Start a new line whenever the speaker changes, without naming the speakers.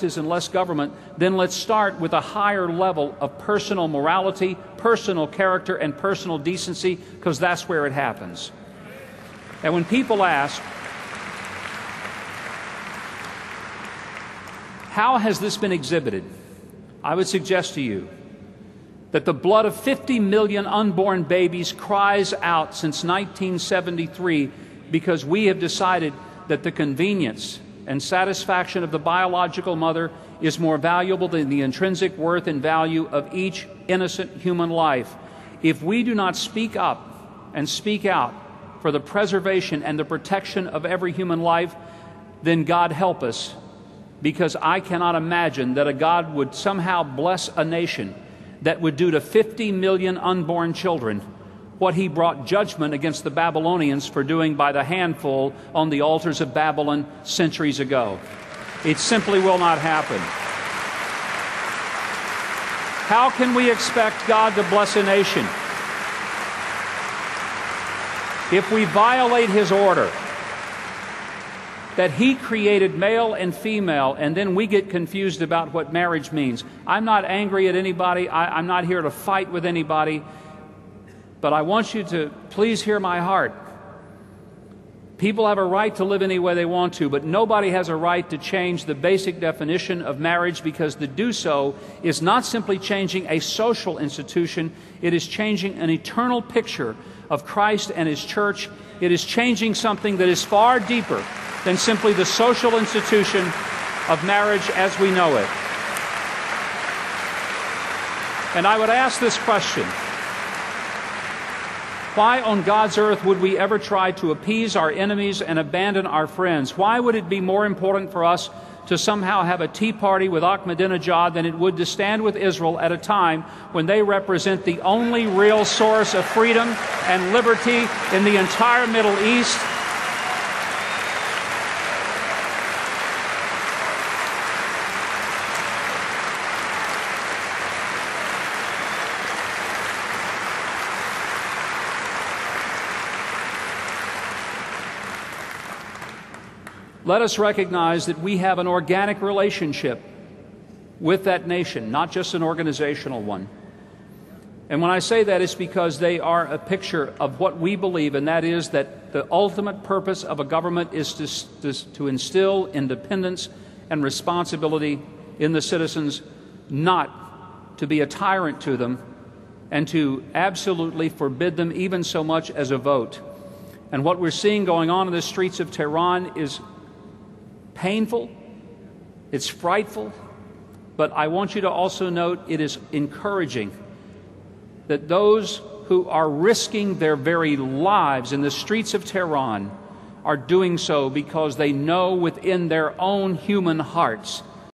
and less government, then let's start with a higher level of personal morality, personal character, and personal decency, because that's where it happens. And when people ask, how has this been exhibited? I would suggest to you that the blood of 50 million unborn babies cries out since 1973 because we have decided that the convenience and satisfaction of the biological mother is more valuable than the intrinsic worth and value of each innocent human life. If we do not speak up and speak out for the preservation and the protection of every human life, then God help us, because I cannot imagine that a God would somehow bless a nation that would do to 50 million unborn children what he brought judgment against the Babylonians for doing by the handful on the altars of Babylon centuries ago. It simply will not happen. How can we expect God to bless a nation if we violate his order that he created male and female, and then we get confused about what marriage means? I'm not angry at anybody. I'm not here to fight with anybody. But I want you to please hear my heart. People have a right to live any way they want to, but nobody has a right to change the basic definition of marriage, because to do so is not simply changing a social institution, it is changing an eternal picture of Christ and his church. It is changing something that is far deeper than simply the social institution of marriage as we know it. And I would ask this question: why on God's earth would we ever try to appease our enemies and abandon our friends? Why would it be more important for us to somehow have a tea party with Ahmadinejad than it would to stand with Israel at a time when they represent the only real source of freedom and liberty in the entire Middle East? Let us recognize that we have an organic relationship with that nation, not just an organizational one. And when I say that, it's because they are a picture of what we believe, and that is that the ultimate purpose of a government is to instill independence and responsibility in the citizens, not to be a tyrant to them and to absolutely forbid them even so much as a vote. And what we're seeing going on in the streets of Tehran is painful, it's frightful, but I want you to also note it is encouraging that those who are risking their very lives in the streets of Tehran are doing so because they know within their own human hearts